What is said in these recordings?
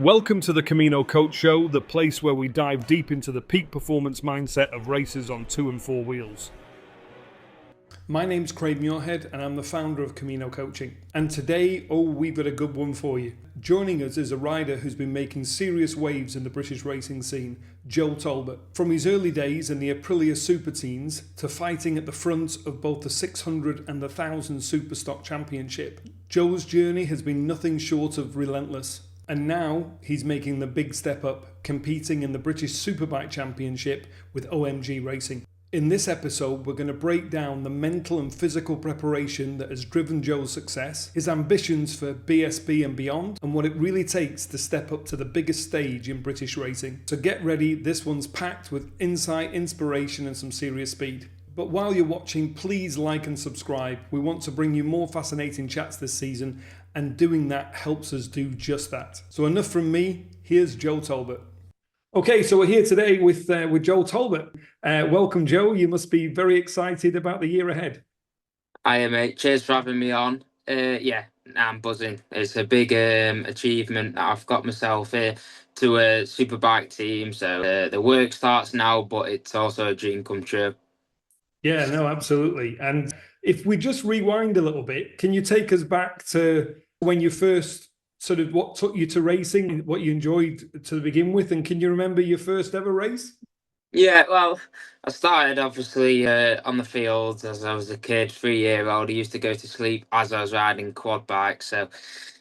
Welcome to the Camino Coach Show, the place where we dive deep into the peak performance mindset of racers on 2 and 4 wheels. My name's Craig Muirhead and I'm the founder of Camino Coaching. And today, we've got a good one for you. Joining us is a rider who's been making serious waves in the British racing scene, Joe Talbot. From his early days in the Aprilia Super Teens to fighting at the front of both the 600 and the 1000 Superstock Championship, Joe's journey has been nothing short of relentless. And now he's making the big step up, competing in the British Superbike Championship with OMG Racing. In this episode, we're going to break down the mental and physical preparation that has driven Joe's success, his ambitions for BSB and beyond, and what it really takes to step up to the biggest stage in British racing. So get ready, this one's packed with insight, inspiration and some serious speed. But while you're watching, please like and subscribe. We want to bring you more fascinating chats this season, and doing that helps us do just that. So enough from me, here's Joe Talbot. Okay, so we're here today with Joe Talbot. Welcome, Joe. You must be very excited about the year ahead. Hiya, mate. Cheers for having me on. I'm buzzing. It's a big achievement that I've got myself here to a Superbike team. So the work starts now, but it's also a dream come true. Yeah, no, absolutely. And if we just rewind a little bit, can you take us back to when you first what took you to racing, what you enjoyed to begin with, and can you remember your first ever race? Yeah, well, I started obviously on the field as I was a kid, 3-year-old. I used to go to sleep as I was riding quad bikes, so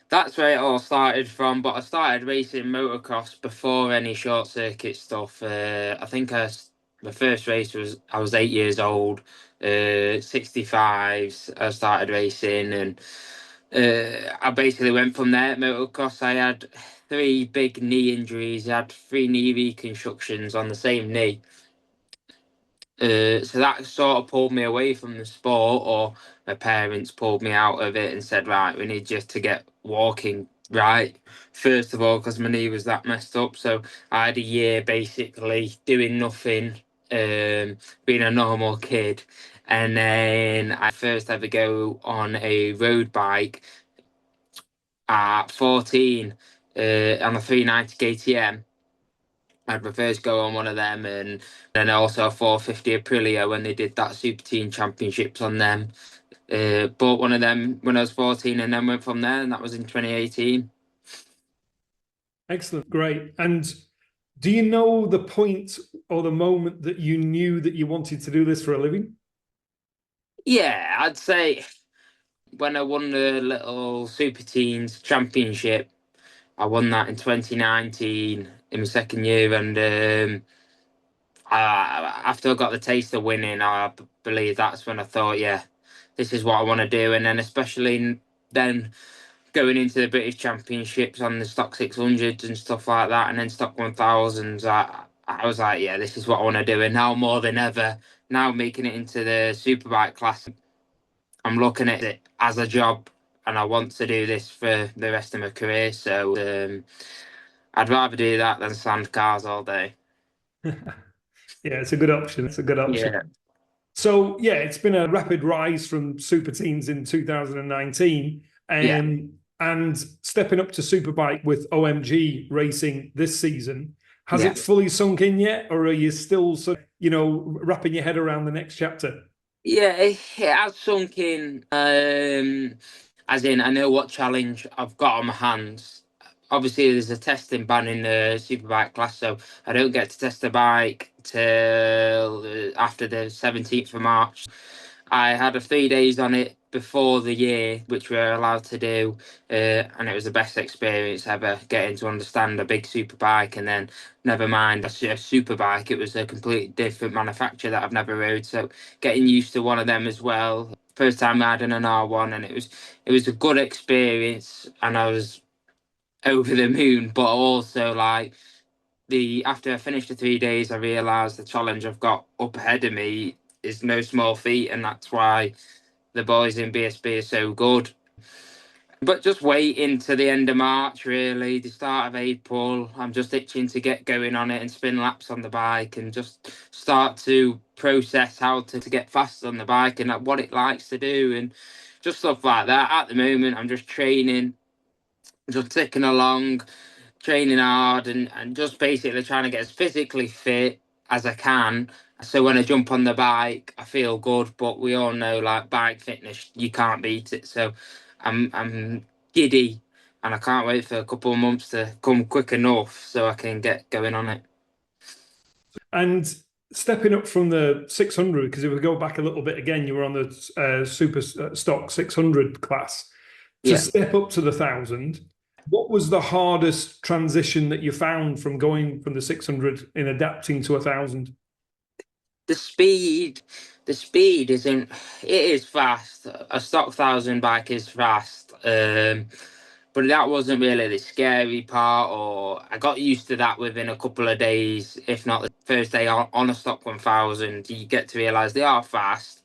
that's where it all started from. But I started racing motocross before any short circuit stuff. I think the first race was I was 8 years old, 65s. I started racing, and I basically went from there. Motocross, I had 3 big knee injuries. I had 3 knee reconstructions on the same knee. So that sort of pulled me away from the sport, or my parents pulled me out of it and said, right, we need just to get walking right, first of all, because my knee was that messed up. So I had a year basically doing nothing, being a normal kid. And then I first ever go on a road bike at 14 on a 390 KTM. I'd first go on one of them, and then also a 450 Aprilia when they did that Super Team Championships on them. Bought one of them when I was 14 and then went from there, and that was in 2018. Excellent, great. And do you know the point or the moment that you knew that you wanted to do this for a living? Yeah, I'd say when I won the little Super Teens Championship, I won that in 2019 in my second year, and after I got the taste of winning, I believe that's when I thought, yeah, this is what I want to do. And then especially then going into the British Championships on the Stock 600s and stuff like that, and then Stock 1000s, I was like, yeah, this is what I want to do. And now more than ever, now making it into the Superbike class, I'm looking at it as a job, and I want to do this for the rest of my career. So I'd rather do that than sand cars all day. Yeah, it's a good option. It's a good option. Yeah. So, yeah, it's been a rapid rise from Super Teens in 2019 and stepping up to Superbike with OMG Racing this season. Has it fully sunk in yet, or are you still wrapping your head around the next chapter? Yeah, it has sunk in, as in I know what challenge I've got on my hands. Obviously, there's a testing ban in the Superbike class, so I don't get to test the bike till after the 17th of March. I had 3 days on it before the year, which we were allowed to do, and it was the best experience ever, getting to understand a big superbike, and then never mind a superbike. It was a completely different manufacturer that I've never rode, so getting used to one of them as well. First time riding an R1, and it was a good experience, and I was over the moon. But also, like, after I finished the 3 days, I realised the challenge I've got up ahead of me is no small feat, and that's why the boys in BSB are so good. But just waiting to the end of March, really, the start of April, I'm just itching to get going on it and spin laps on the bike and just start to process how to get fast on the bike and what it likes to do and just stuff like that. At the moment, I'm just training, just ticking along, training hard and just basically trying to get as physically fit as I can. So when I jump on the bike, I feel good. But we all know, like, bike fitness, you can't beat it. So I'm giddy, and I can't wait for a couple of months to come quick enough so I can get going on it. And stepping up from the 600, because if we go back a little bit again, you were on the super stock 600 class. To step up to the 1,000, what was the hardest transition that you found from going from the 600 in adapting to 1,000? The speed isn't. It is fast. A stock 1,000 bike is fast. But that wasn't really the scary part, or I got used to that within a couple of days, if not the first day on a stock 1,000. You get to realise they are fast.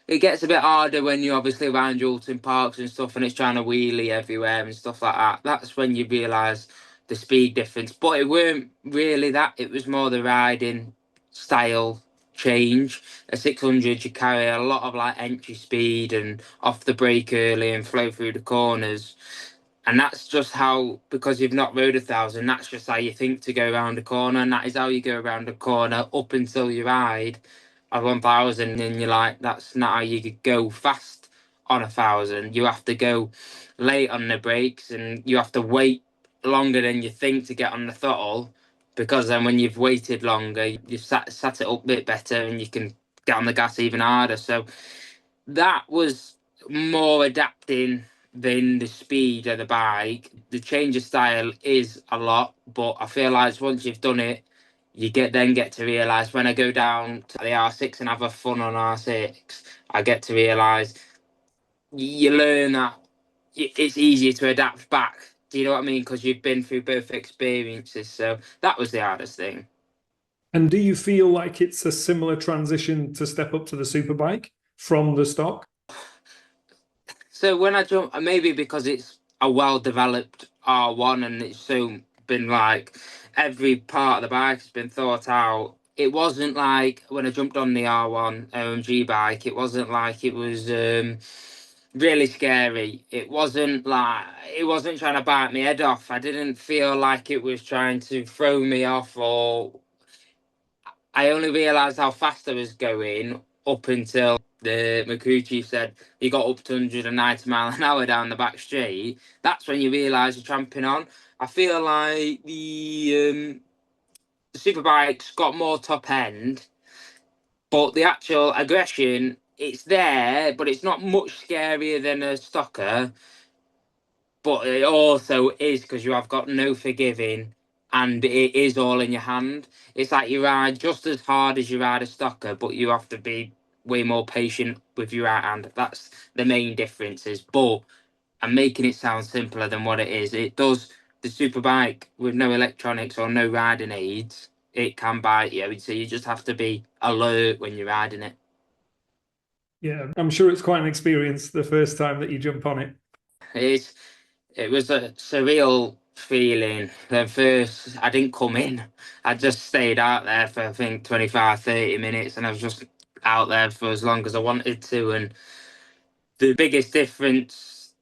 It gets a bit harder when you're obviously around Jolton Parks and stuff, and it's trying to wheelie everywhere and stuff like that. That's when you realise the speed difference. But it weren't really that. It was more the riding style change. A 600, you carry a lot of like entry speed and off the brake early and flow through the corners. And that's just how, because you've not rode 1,000, that's just how you think to go around a corner. And that is how you go around a corner up until you ride a 1,000. And you're like, that's not how you could go fast on 1,000. You have to go late on the brakes, and you have to wait longer than you think to get on the throttle. Because then when you've waited longer, you've sat it up a bit better and you can get on the gas even harder. So that was more adapting than the speed of the bike. The change of style is a lot, but I feel like once you've done it, you get to realise when I go down to the R6 and have a fun on R6, I get to realise you learn that it's easier to adapt back. Do you know what I mean? Because you've been through both experiences. So that was the hardest thing. And do you feel like it's a similar transition to step up to the superbike from the stock? So when I jump, maybe because it's a well-developed R1 and it's so been like every part of the bike has been thought out. It wasn't like when I jumped on the R1 OMG bike, it wasn't like it was really scary. It wasn't trying to bite my head off. I didn't feel like it was trying to throw me off, or I only realised how fast I was going up until my crew chief said you got up to 190 mile an hour down the back straight. That's when you realise you're tramping on. I feel like the Superbike's got more top end, but the actual aggression, it's there, but it's not much scarier than a stocker. But it also is because you have got no forgiving, and it is all in your hand. It's like you ride just as hard as you ride a stocker, but you have to be way more patient with your right hand. That's the main differences. But I'm making it sound simpler than what it is. It does. The Superbike with no electronics or no riding aids, it can bite you. So you just have to be alert when you're riding it. Yeah, I'm sure it's quite an experience the first time that you jump on it. It was a surreal feeling. Then first, I didn't come in. I just stayed out there for, I think, 25, 30 minutes, and I was just out there for as long as I wanted to. And the biggest difference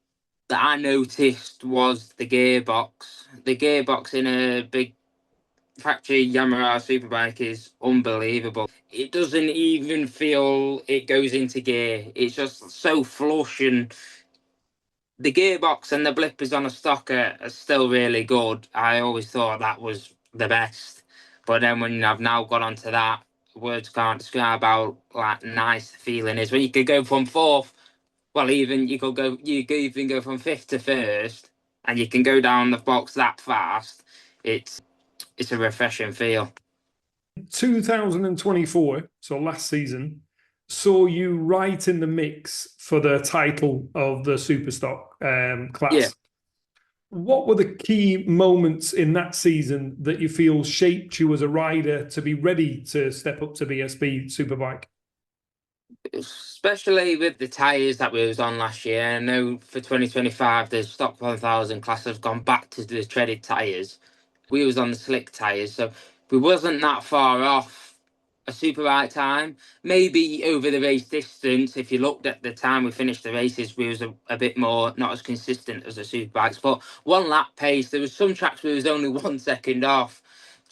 that I noticed was the gearbox. The gearbox in a big factory Yamaha Superbike is unbelievable. It doesn't even feel it goes into gear. It's just so flush, and the gearbox and the blippers on a stock are still really good. I always thought that was the best. But then when I've now got onto that, words can't describe how like nice the feeling is. When you could go from fourth, well, even you could even go from fifth to first, and you can go down the box that fast. It's a refreshing feel. 2024, so last season, saw you right in the mix for the title of the Superstock class. Yeah. What were the key moments in that season that you feel shaped you as a rider to be ready to step up to BSB Superbike? Especially with the tyres that we was on last year. I know for 2025, the stock 1000 class has gone back to the treaded tyres. We was on the slick tyres, so we wasn't that far off a Superbike time. Maybe over the race distance, if you looked at the time we finished the races, we was a bit more, not as consistent as the Superbikes. But one lap pace, there was some tracks where it was only 1 second off,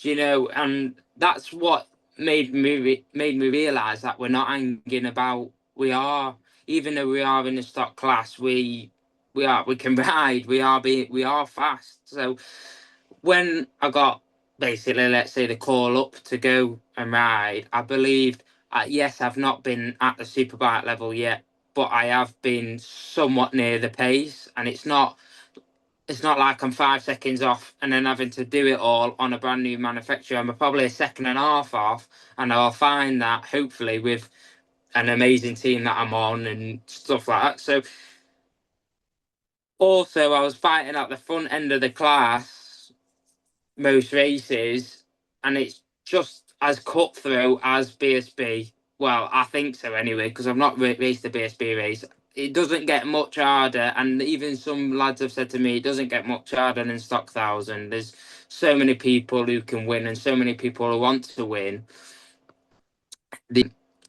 do you know? And that's what made me realise that we're not hanging about. We are, even though we are in the stock class, we can ride. We are fast. So when I got basically, let's say, the call up to go and ride, I believed, yes, I've not been at the Superbike level yet, but I have been somewhat near the pace, and it's not like I'm 5 seconds off and then having to do it all on a brand new manufacturer. I'm probably a second and a half off, and I'll find that hopefully with an amazing team that I'm on and stuff like that. So also I was fighting at the front end of the class most races, and it's just as cutthroat as BSB. Well, I think so anyway, because I've not raced the BSB race. It doesn't get much harder, and even some lads have said to me it doesn't get much harder than Stock 1000. There's so many people who can win and so many people who want to win.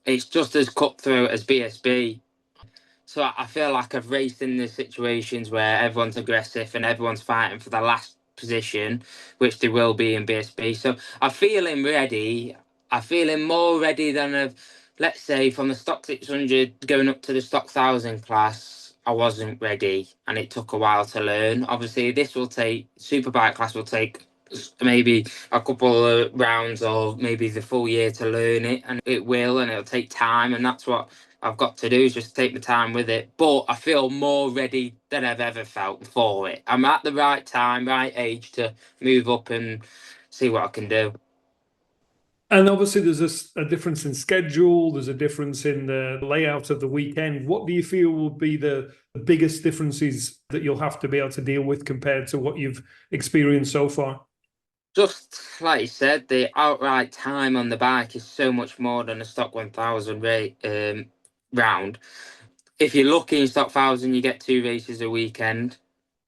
It's just as cutthroat as BSB. So I feel like I've raced in the situations where everyone's aggressive and everyone's fighting for the last position, which they will be in BSB. So I'm feeling ready. I'm feeling more ready than let's say, from the Stock 600 going up to the Stock 1000 class. I wasn't ready, and it took a while to learn. Obviously, Superbike class will take maybe a couple of rounds or maybe the full year to learn it, and it'll take time, and that's what I've got to do, is just take my time with it. But I feel more ready than I've ever felt for it. I'm at the right time, right age to move up and see what I can do. And obviously there's a difference in schedule, there's a difference in the layout of the weekend. What do you feel will be the biggest differences that you'll have to be able to deal with compared to what you've experienced so far? Just like you said, the outright time on the bike is so much more than a Stock 1000 round. If you're lucky in Stock 1000, you get 2 races a weekend.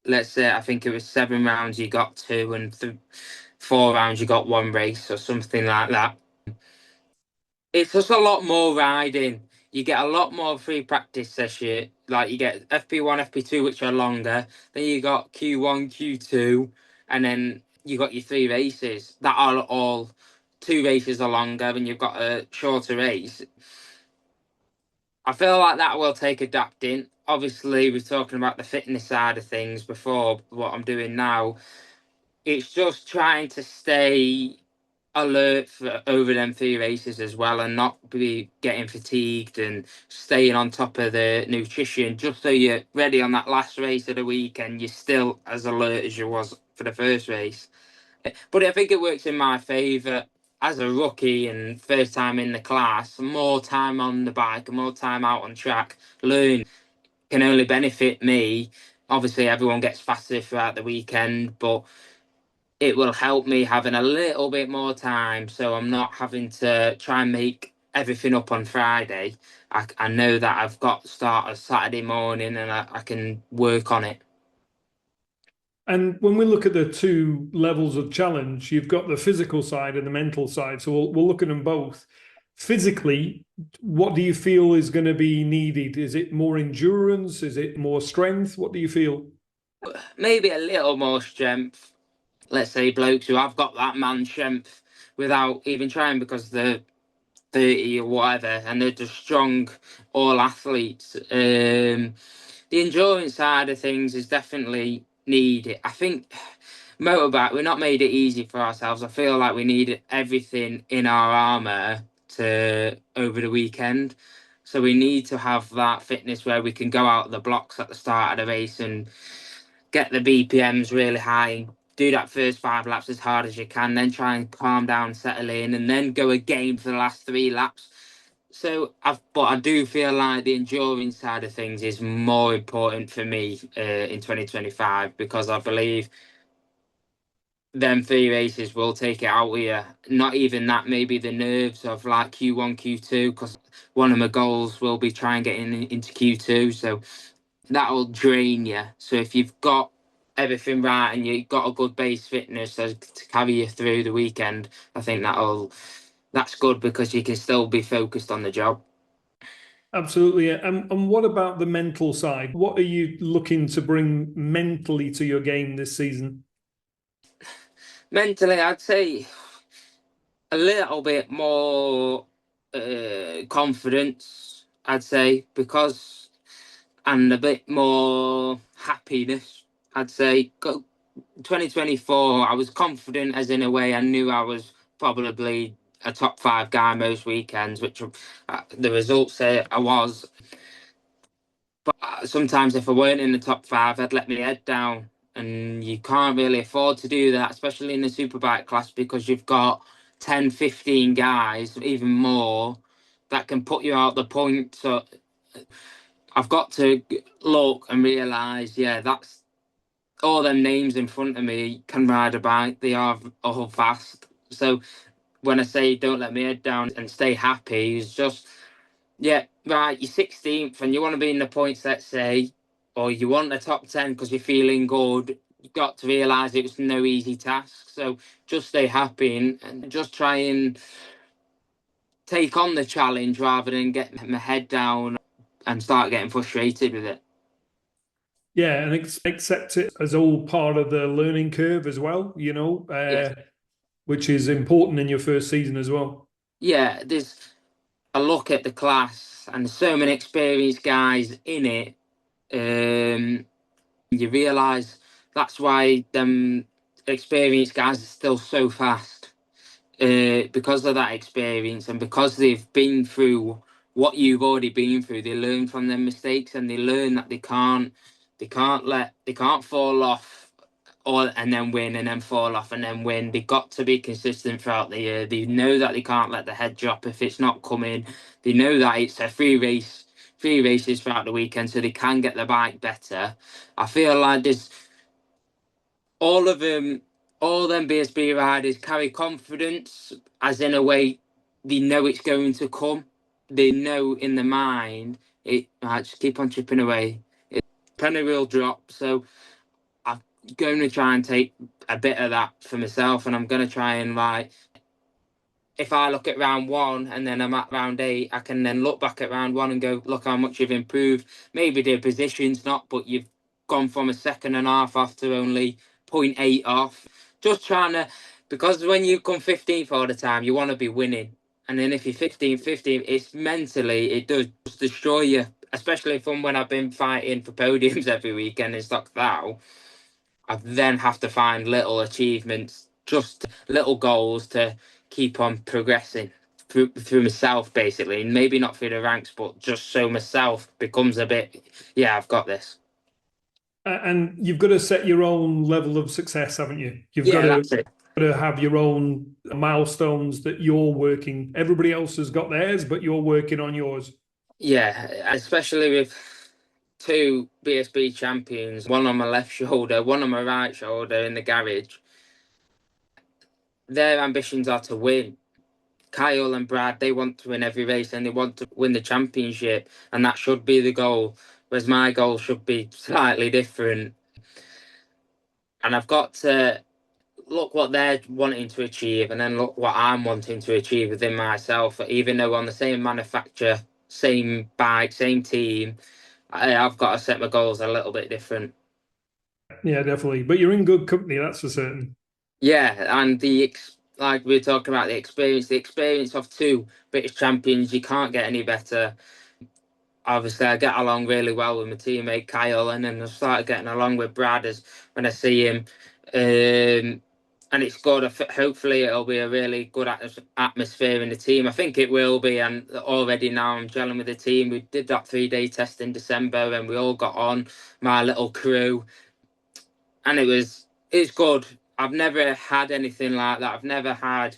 Let's say, I think it was 7 rounds, you got 2, and 4 rounds, you got 1 race or something like that. It's just a lot more riding. You get a lot more free practice session. Like, you get FP1, FP2, which are longer. Then you got Q1, Q2, and then you got your 3 races that are all 2 races are longer, and you've got a shorter race. I feel like that will take adapting. Obviously, we're talking about the fitness side of things before. What I'm doing now, it's just trying to stay alert for over them 3 races as well, and not be getting fatigued, and staying on top of the nutrition, just so you're ready on that last race of the weekend. You're still as alert as you was for the first race. But I think it works in my favour. As a rookie and first time in the class, more time on the bike and more time out on track, learn can only benefit me. Obviously, everyone gets faster throughout the weekend, but it will help me having a little bit more time, so I'm not having to try and make everything up on Friday. I know that I've got to start a Saturday morning, and I can work on it. And when we look at the 2 levels of challenge, you've got the physical side and the mental side. So we'll look at them both. Physically, what do you feel is going to be needed? Is it more endurance? Is it more strength? What do you feel? Maybe a little more strength. Let's say blokes who have got that man strength without even trying, because they're 30 or whatever, and they're just strong, all athletes. The endurance side of things is definitely needed. I think motorbike, we're not made it easy for ourselves. I feel like we need everything in our armour to over the weekend. So we need to have that fitness where we can go out of the blocks at the start of the race and get the BPMs really high, do that first 5 laps as hard as you can, then try and calm down, settle in, and then go again for the last 3 laps. So, but I do feel like the endurance side of things is more important for me in 2025, because I believe them 3 races will take it out here. Not even that, maybe the nerves of like Q1, Q2, because one of my goals will be trying getting into Q2. So that'll drain you. So if you've got everything right and you've got a good base fitness to carry you through the weekend, I think that'll that's good because you can still be focused on the job. Absolutely. And what about the mental side? What are you looking to bring mentally to your game this season? Mentally, I'd say a little bit more confidence, I'd say, because, and a bit more happiness, I'd say. 2024, I was confident, as in a way I knew I was probably a top 5 guy most weekends, which the results say I was. But sometimes if I weren't in the top 5, I'd let my head down. And you can't really afford to do that, especially in the superbike class, because you've got 10, 15 guys, even more, that can put you out the point. So I've got to look and realise, yeah, that's all them names in front of me can ride a bike. They are all fast. So when I say don't let me head down and stay happy, it's just, yeah, right, you're 16th and you want to be in the points, let's say, or you want the top 10 because you're feeling good. You've got to realise it was no easy task. So just stay happy and just try and take on the challenge rather than get my head down and start getting frustrated with it. Yeah, and accept it as all part of the learning curve as well, Yeah. which is important in your first season as well. Yeah, there's a look at the class and there's so many experienced guys in it. You realise that's why them experienced guys are still so fast, because of that experience and because they've been through what you've already been through. They learn from their mistakes and they learn that they can't fall off or and then win and then fall off and then win. They got to be consistent throughout the year. They know that they can't let the head drop if it's not coming. They know that it's a three races throughout the weekend, so they can get the bike better. I feel like there's all of them, all them BSB riders carry confidence, as in a way they know it's going to come. They know in the mind it. I just keep on chipping away. Penny will drop, so I'm going to try and take a bit of that for myself, and I'm going to try and like, if I look at round 1 and then I'm at round 8, I can then look back at round 1 and go, look how much you've improved. Maybe the position's not, but you've gone from a second and a half off to only 0.8 off. Just trying to, because when you come 15th all the time, you want to be winning. And then if you're 15th, it's mentally, it does destroy you, especially from when I've been fighting for podiums every weekend in Stock Thou. I then have to find little achievements, just little goals to keep on progressing through myself, basically. And maybe not through the ranks, but just so myself becomes a bit, yeah, I've got this. And you've got to set your own level of success, haven't you? You've got Yeah, that's it. to have your own milestones that you're working. Everybody else has got theirs, but you're working on yours. Yeah, especially with 2 BSB champions, one on my left shoulder, one on my right shoulder in the garage. Their ambitions are to win. Kyle and Brad, they want to win every race and they want to win the championship, and that should be the goal. Whereas my goal should be slightly different. And I've got to look what they're wanting to achieve and then look what I'm wanting to achieve within myself. Even though on the same manufacturer, same bike, same team, I've got to set my goals a little bit different. Yeah, definitely. But you're in good company, that's for certain. Yeah, and like we were talking about the experience of 2 British champions, you can't get any better. Obviously, I get along really well with my teammate Kyle, and then I started getting along with Brad as when I see him. And it's good. Hopefully, it'll be a really good atmosphere in the team. I think it will be, and already now I'm gelling with the team. We did that 3-day test in December, and we all got on, my little crew, and it's good. I've never had anything like that. I've never had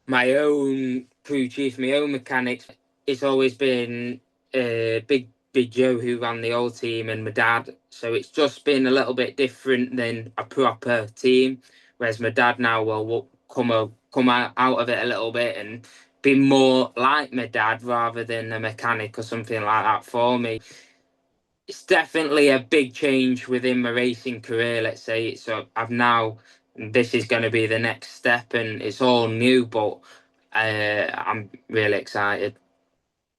my own crew chief, my own mechanics. It's always been Big Joe who ran the old team and my dad. So it's just been a little bit different than a proper team. Whereas my dad now will come out of it a little bit and be more like my dad rather than a mechanic or something like that for me. It's definitely a big change within my racing career, let's say. So I've now, this is going to be the next step and it's all new, but I'm really excited.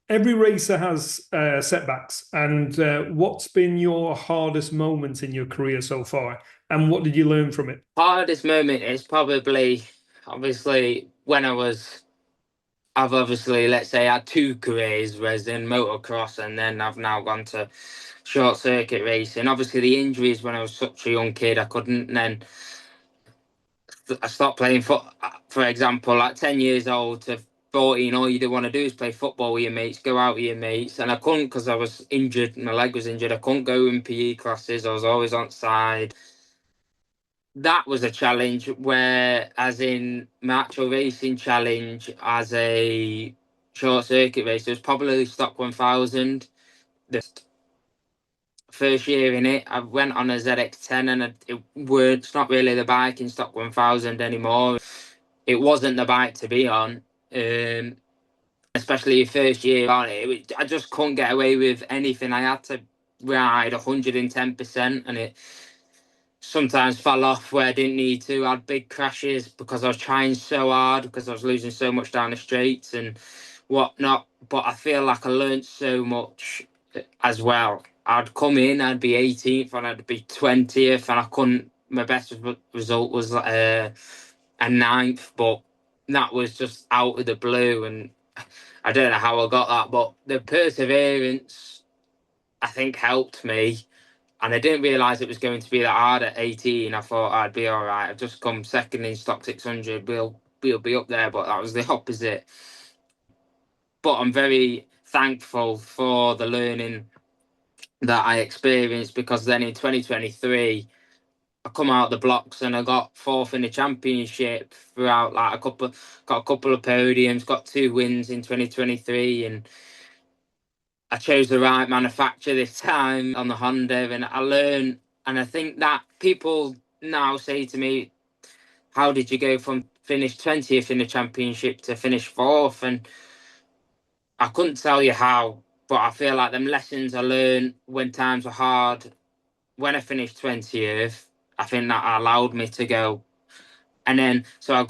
Every racer has setbacks, and what's been your hardest moment in your career so far, and what did you learn from it? Hardest moment is probably, obviously, when I've obviously, let's say, had two careers, whereas in motocross, and then I've now gone to short circuit racing. Obviously, the injuries when I was such a young kid, I couldn't then. I stopped playing for example, like 10 years old to 14, all you do want to do is play football with your mates, go out with your mates. And I couldn't because I was injured, my leg was injured. I couldn't go in PE classes, I was always on side. That was a challenge, where, as in my actual racing challenge as a short circuit racer, it was probably Stock 1000. The first year in it, I went on a ZX10, and it's not really the bike in Stock 1000 anymore. It wasn't the bike to be on, especially your first year on it. I just couldn't get away with anything. I had to ride 110%, and it sometimes fell off where I didn't need to. I had big crashes because I was trying so hard, because I was losing so much down the straights and whatnot. But I feel like I learned so much as well. I'd come in, I'd be 18th, and I'd be 20th, and I couldn't. My best result was a 9th, but that was just out of the blue, and I don't know how I got that, but the perseverance, I think, helped me. And I didn't realise it was going to be that hard at 18. I thought I'd be all right. I've just come second in Stock 600. We'll be up there, but that was the opposite. But I'm very thankful for the learning that I experienced, because then in 2023, I come out the blocks and I got 4th in the championship throughout, like got a couple of podiums, got 2 wins in 2023, and I chose the right manufacturer this time on the Honda, and I learned. And I think that people now say to me, how did you go from finish 20th in the championship to finish 4th? And I couldn't tell you how, but I feel like them lessons I learned when times were hard, when I finished 20th, I think that allowed me to go. And then, so I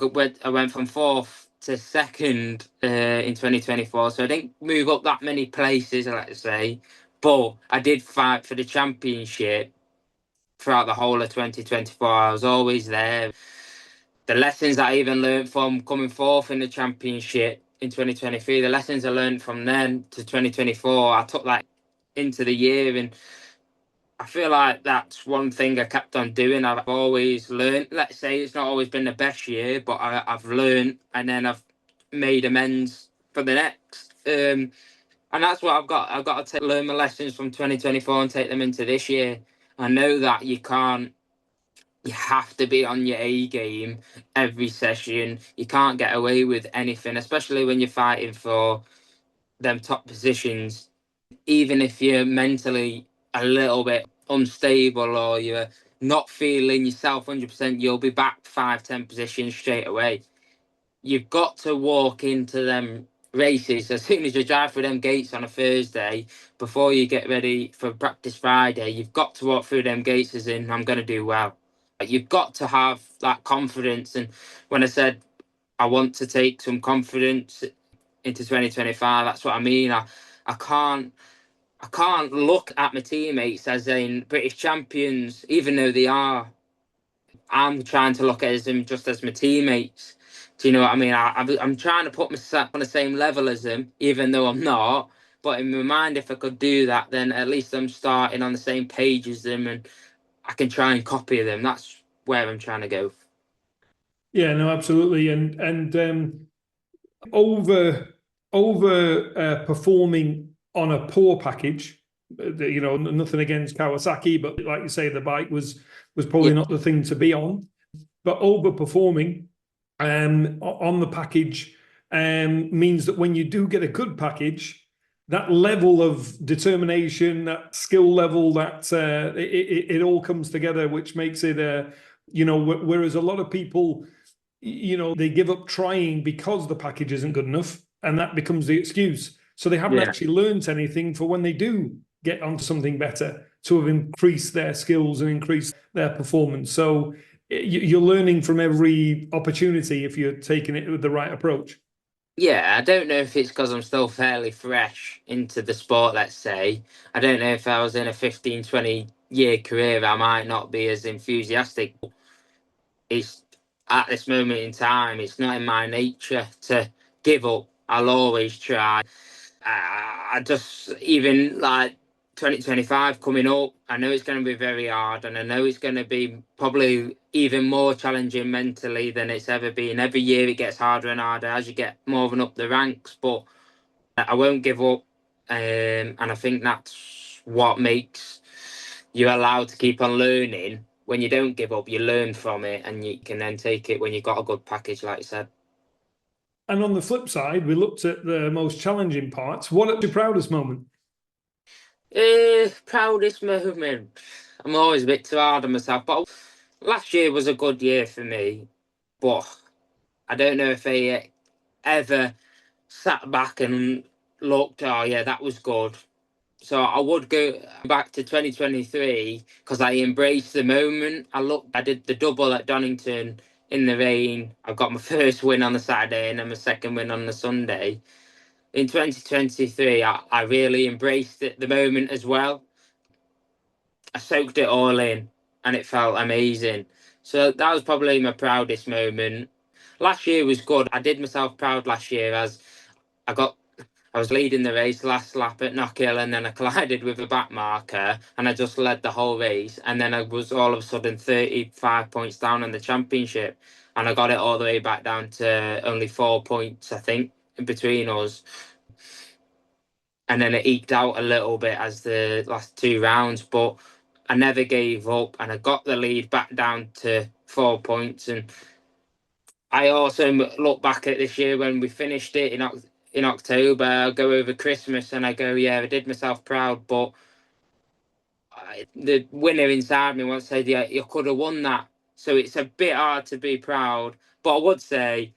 went from 4th to 2nd in 2024. So I didn't move up that many places, let's say, but I did fight for the championship throughout the whole of 2024. I was always there. The lessons that I even learned from coming 4th in the championship in 2023, the lessons I learned from then to 2024, I took that into the year, and I feel like that's one thing I kept on doing. I've always learned. Let's say it's not always been the best year, but I've learned, and then I've made amends for the next. And that's what I've got. I've got to learn my lessons from 2024 and take them into this year. I know that you can't. You have to be on your A game every session. You can't get away with anything, especially when you're fighting for them top positions. Even if you're mentally a little bit unstable, or you're not feeling yourself 100%, you'll be back 5-10 positions straight away. You've got to walk into them races as soon as you drive through them gates on a Thursday, before you get ready for practice Friday. You've got to walk through them gates as in, I'm going to do well. You've got to have that confidence. And when I said I want to take some confidence into 2025, that's what I mean. I can't look at my teammates as in British champions, even though they are. I'm trying to look at them just as my teammates. Do you know what I mean? I'm trying to put myself on the same level as them, even though I'm not. But in my mind, if I could do that, then at least I'm starting on the same page as them, and I can try and copy them. That's where I'm trying to go. Yeah, no, absolutely. And over performing on a poor package, nothing against Kawasaki, but like you say, the bike was probably not the thing to be on. But overperforming on the package means that when you do get a good package, that level of determination, that skill level, that it all comes together, which makes it whereas a lot of people, they give up trying because the package isn't good enough, and that becomes the excuse. So they haven't actually learned anything for when they do get onto something better, to have increased their skills and increased their performance. So you're learning from every opportunity if you're taking it with the right approach. Yeah, I don't know if it's because I'm still fairly fresh into the sport, let's say. I don't know if I was in a 15, 20-year career, I might not be as enthusiastic. It's at this moment in time, it's not in my nature to give up. I'll always try. I just, even like 2025 coming up, I know it's going to be very hard, and I know it's going to be probably even more challenging mentally than it's ever been. Every year it gets harder and harder as you get moving up the ranks, but I won't give up. And I think that's what makes you allowed to keep on learning. When you don't give up, you learn from it, and you can then take it when you've got a good package, like you said. And on the flip side, we looked at the most challenging parts. What is your proudest moment? Proudest moment. I'm always a bit too hard on myself, but last year was a good year for me. But I don't know if I ever sat back and looked, oh yeah, that was good. So I would go back to 2023 because I embraced the moment. I did the double at Donington in the rain. I got my first win on the Saturday and then my second win on the Sunday. In 2023, I really embraced it, the moment as well. I soaked it all in and it felt amazing. So that was probably my proudest moment. Last year was good. I did myself proud last year as I got I was leading the race last lap at Knockhill and then I collided with a back marker and I just led the whole race and then I was all of a sudden 35 points down on the championship and I got it all the way back down to only 4 points, I think, in between us. And then it eked out a little bit as the last two rounds, but I never gave up and I got the lead back down to 4 points. And I also look back at this year when we finished it in October. I go over Christmas and I go, yeah, I did myself proud, but the winner inside me once said, yeah, you could have won that. So it's a bit hard to be proud, but I would say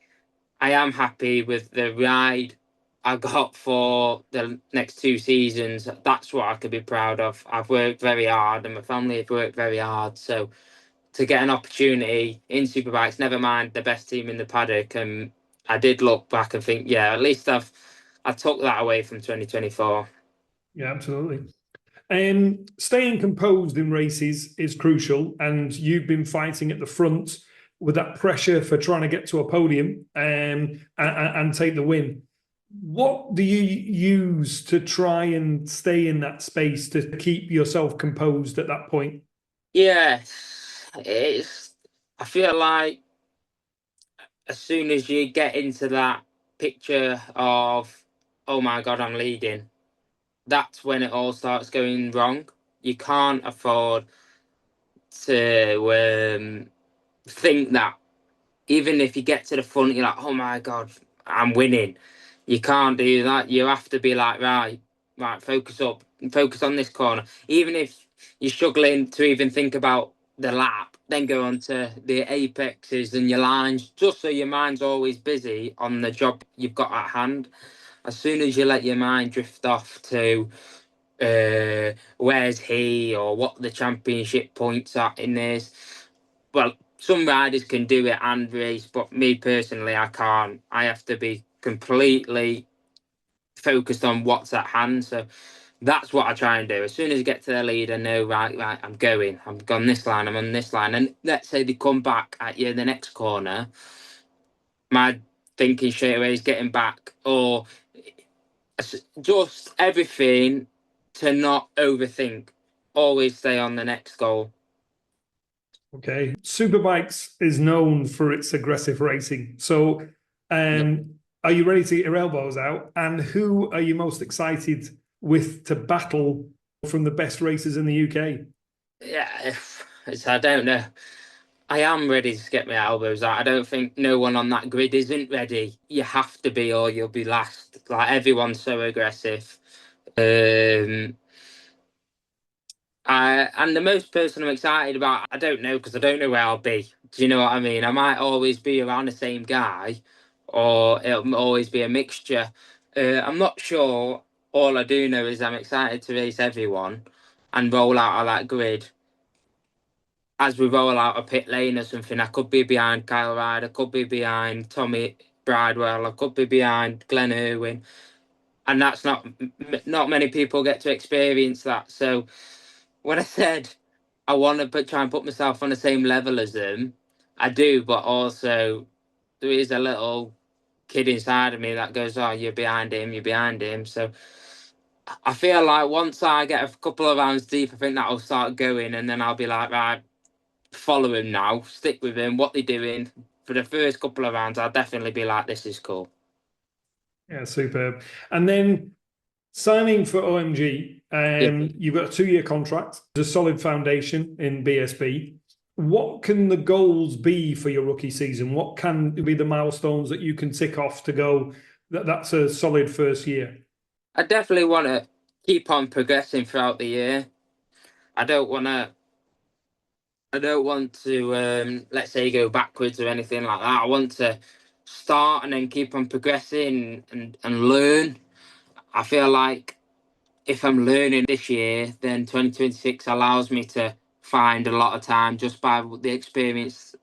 I am happy with the ride I got for the next 2 seasons. That's what I could be proud of. I've worked very hard and my family have worked very hard. So to get an opportunity in Superbikes, never mind the best team in the paddock, and I did look back and think, yeah, at least I took that away from 2024. Yeah, absolutely. Staying composed in races is crucial, and you've been fighting at the front with that pressure for trying to get to a podium and take the win. What do you use to try and stay in that space to keep yourself composed at that point? Yeah, I feel like as soon as you get into that picture of, oh my God, I'm leading, that's when it all starts going wrong. You can't afford to think that even if you get to the front, you're like, oh my God, I'm winning. You can't do that. You have to be like, right, focus up, focus on this corner. Even if you're struggling to even think about the lap, then go on to the apexes and your lines, just so your mind's always busy on the job you've got at hand. As soon as you let your mind drift off to where's he or what the championship points are in this, well, some riders can do it and race, but me personally, I can't. I have to be completely focused on what's at hand. So that's what I try and do. As soon as I get to the lead, I know, right, I'm going. I've gone this line, I'm on this line. And let's say they come back at you the next corner, my thinking straight away is getting back, or just everything to not overthink. Always stay on the next goal. Okay. Superbikes is known for its aggressive racing. So, are you ready to get your elbows out? And who are you most excited with to battle from the best racers in the UK? Yeah, I don't know. I am ready to get my elbows out. I don't think no one on that grid isn't ready. You have to be, or you'll be last. Like everyone's so aggressive. And the most person I'm excited about, I don't know because I don't know where I'll be. Do you know what I mean? I might always be around the same guy, or it'll always be a mixture. I'm not sure. All I do know is I'm excited to race everyone and roll out of that grid. As we roll out a pit lane or something, I could be behind Kyle Ryder, could be behind Tommy Bridewell, I could be behind Glen Irwin, and that's not many people get to experience that. So when I said I want to try and put myself on the same level as them, I do, but also there is a little kid inside of me that goes, "Oh, you're behind him, you're behind him." So I feel like once I get a couple of rounds deep, I think that'll start going, and then I'll be like, right, follow him now, stick with him, what they're doing. For the first couple of rounds, I'll definitely be like, this is cool. Yeah, superb. And then signing for OMG, Yeah. you've got a 2-year contract, a solid foundation in BSB. What can the goals be for your rookie season? What can be the milestones that you can tick off to go, that's a solid first year? I definitely want to keep on progressing throughout the year. I don't want to, let's say, go backwards or anything like that. I want to start and then keep on progressing and learn. I feel like if I'm learning this year, then 2026 allows me to find a lot of time just by the experiences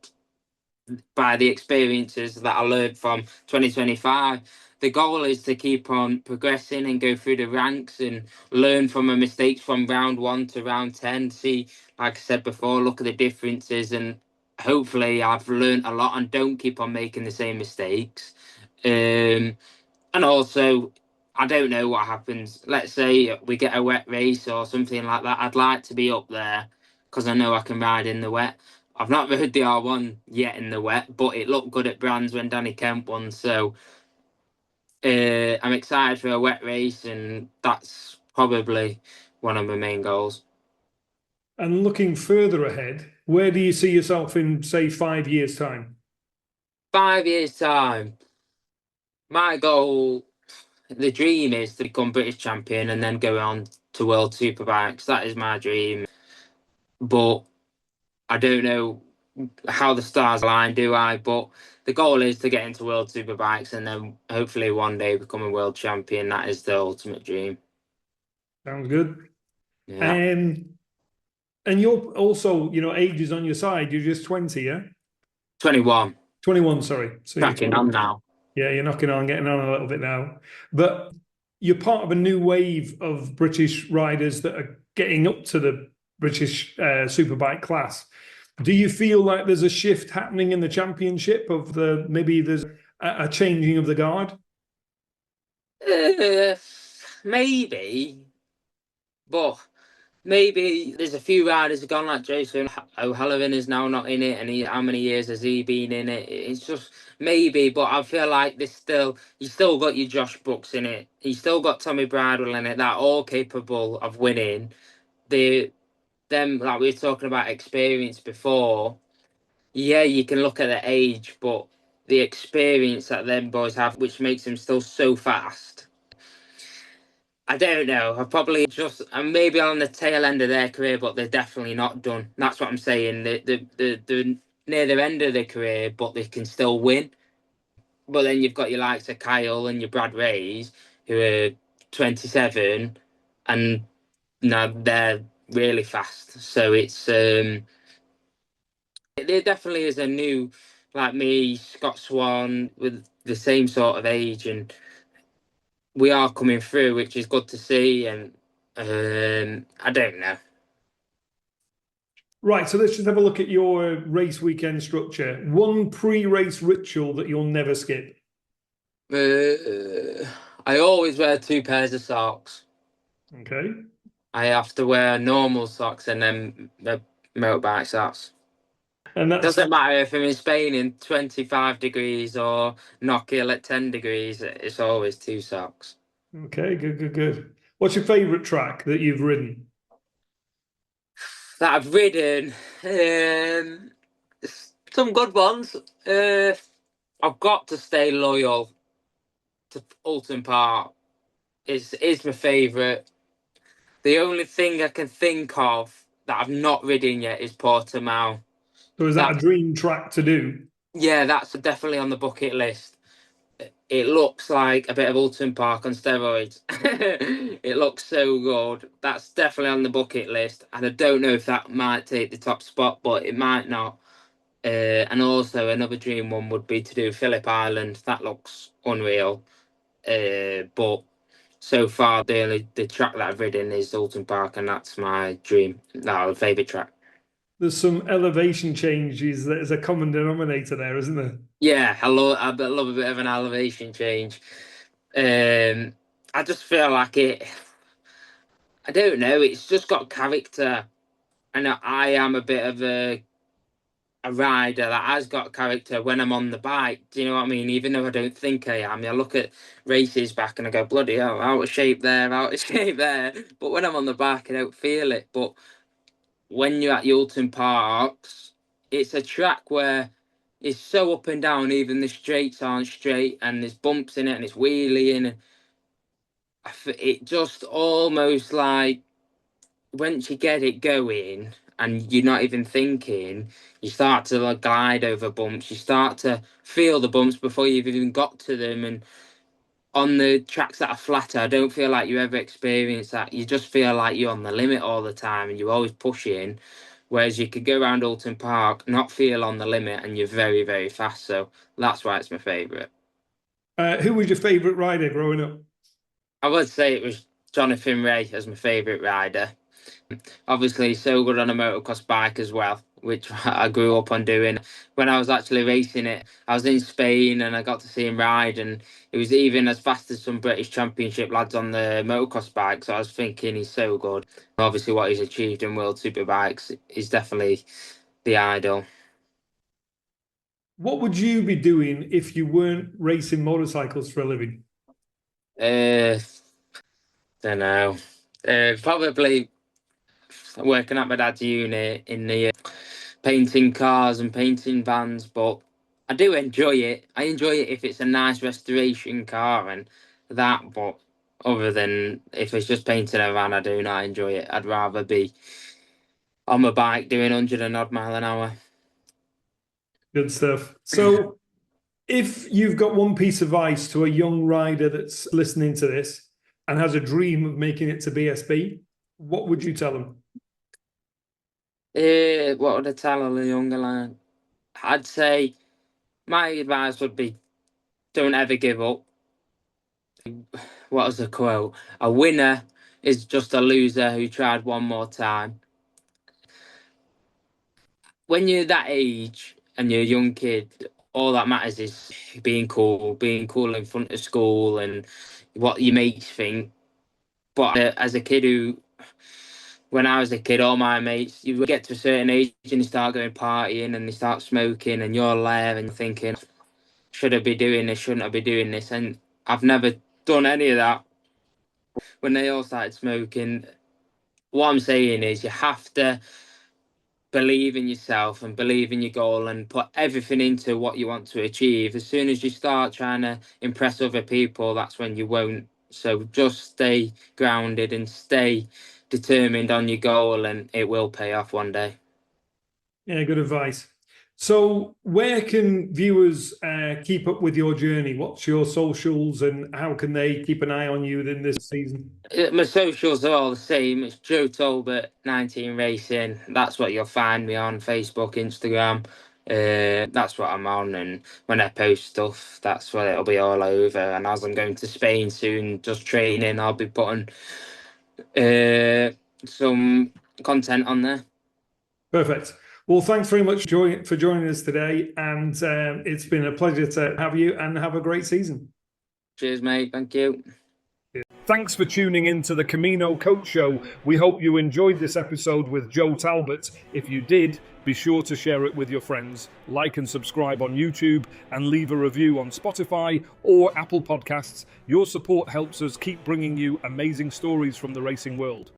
that I learned from 2025. The goal is to keep on progressing and go through the ranks and learn from my mistakes from round 1 to round 10. See, like I said before, look at the differences, and hopefully I've learned a lot and don't keep on making the same mistakes. And also, I don't know what happens. Let's say we get a wet race or something like that. I'd like to be up there because I know I can ride in the wet. I've not rode the R1 yet in the wet, but it looked good at Brands when Danny Kemp won. So I'm excited for a wet race, and that's probably one of my main goals. And looking further ahead, where do you see yourself in, say, 5 years' time? 5 years' time, my goal, the dream is to become British champion and then go on to World Superbikes. That is my dream. But I don't know how the stars align, do I? But the goal is to get into World Superbikes and then hopefully one day become a world champion. That is the ultimate dream. Sounds good. Yeah. And you're also, age is on your side. You're just 20, yeah? 21. 21, sorry. So Cracking on now. yeah, you're knocking on, getting on a little bit now. But you're part of a new wave of British riders that are getting up to the British Superbike class. Do you feel like there's a shift happening in the championship maybe there's a changing of the guard? Maybe, but maybe there's a few riders who've gone, like Jason O'Halloran is now not in it, and how many years has he been in it? It's just maybe, but I feel like you still got your Josh Brooks in it, you still got Tommy Bridewell in it, that are all capable of winning. Them, like we were talking about experience before, yeah, you can look at the age, but the experience that them boys have, which makes them still so fast. I don't know. I'm maybe on the tail end of their career, but they're definitely not done. That's what I'm saying. They're near the end of their career, but they can still win. But then you've got your likes of Kyle and your Brad Rays, who are 27, and now they're really fast. So there definitely is a new, like me, Scott Swan, with the same sort of age, and we are coming through, which is good to see. And I don't know. Right, so let's just have a look at your race weekend structure. One pre-race ritual that you'll never skip. I always wear 2 pairs of socks. Okay. I have to wear normal socks and then the motorbike socks. And that's Doesn't matter if I'm in Spain in 25 degrees or Knockhill at 10 degrees, it's always 2 socks. okay, good. What's your favorite track that you've ridden? That I've ridden, some good ones. I've got to stay loyal to Alton Park. It's my favourite. The only thing I can think of that I've not ridden yet is Portimao. So is that a dream track to do? Yeah, that's definitely on the bucket list. It looks like a bit of Alton Park on steroids. It looks so good. That's definitely on the bucket list. And I don't know if that might take the top spot, but it might not. And also another dream one would be to do Phillip Island. That looks unreal. But so far, the track that I've ridden is Alton Park, and that's my dream, my favourite track. There's some elevation changes that is a common denominator there, isn't there? Yeah, I love a bit of an elevation change. I just feel like it. I don't know. It's just got character, and I am a bit of a rider that has got character when I'm on the bike. Do you know what I mean? Even though I don't think I am, I look at races back and I go, bloody hell, out of shape there, out of shape there. But when I'm on the bike, I don't feel it. But when you're at Yulton Parks, it's a track where it's so up and down, even the straights aren't straight, and there's bumps in it, and it's wheeling. And it just almost like once you get it going and you're not even thinking, you start to like glide over bumps. You start to feel the bumps before you've even got to them. And on the tracks that are flatter, I don't feel like you ever experience that. You just feel like you're on the limit all the time and you're always pushing. Whereas you could go around Alton Park, not feel on the limit, and you're very, very fast. So that's why it's my favourite. Who was your favourite rider growing up? I would say it was Jonathan Ray as my favourite rider. Obviously, he's so good on a motocross bike as well, which I grew up on doing. When I was actually racing it, I was in Spain and I got to see him ride, and he was even as fast as some British Championship lads on the motocross bike. So I was thinking he's so good. Obviously, what he's achieved in World Superbikes is definitely the idol. What would you be doing if you weren't racing motorcycles for a living? Don't know. Probably working at my dad's unit in the painting cars and painting vans, but I do enjoy it. I enjoy it if it's a nice restoration car and that, but other than if it's just painting a van, I do not enjoy it. I'd rather be on my bike doing 100 and odd mile an hour. Good stuff. So, if you've got one piece of advice to a young rider that's listening to this and has a dream of making it to BSB, what would you tell them? What would I tell a younger lad? I'd say my advice would be don't ever give up. What was the quote? A winner is just a loser who tried one more time. When you're that age and you're a young kid, all that matters is being cool in front of school and what your mates think. But as a kid when I was a kid, all my mates, you get to a certain age and you start going partying and they start smoking and you're there and you're thinking, should I be doing this? Shouldn't I be doing this? And I've never done any of that. When they all started smoking, what I'm saying is you have to believe in yourself and believe in your goal and put everything into what you want to achieve. As soon as you start trying to impress other people, that's when you won't. So just stay grounded and stay determined on your goal, and it will pay off one day. Yeah, good advice. So, where can viewers keep up with your journey? What's your socials and how can they keep an eye on you within this season? My socials are all the same. It's Joe Talbot 19 Racing. That's what you'll find me on Facebook, Instagram. That's what I'm on, and when I post stuff, that's what it'll be all over. And as I'm going to Spain soon, just training, I'll be putting some content on there. Perfect. Well, thanks very much for joining us today, and it's been a pleasure to have you, and have a great season. Cheers, mate. Thank you. Thanks for tuning in to the Camino Coach Show. We hope you enjoyed this episode with Joe Talbot. If you did, be sure to share it with your friends, like and subscribe on YouTube, and leave a review on Spotify or Apple Podcasts. Your support helps us keep bringing you amazing stories from the racing world.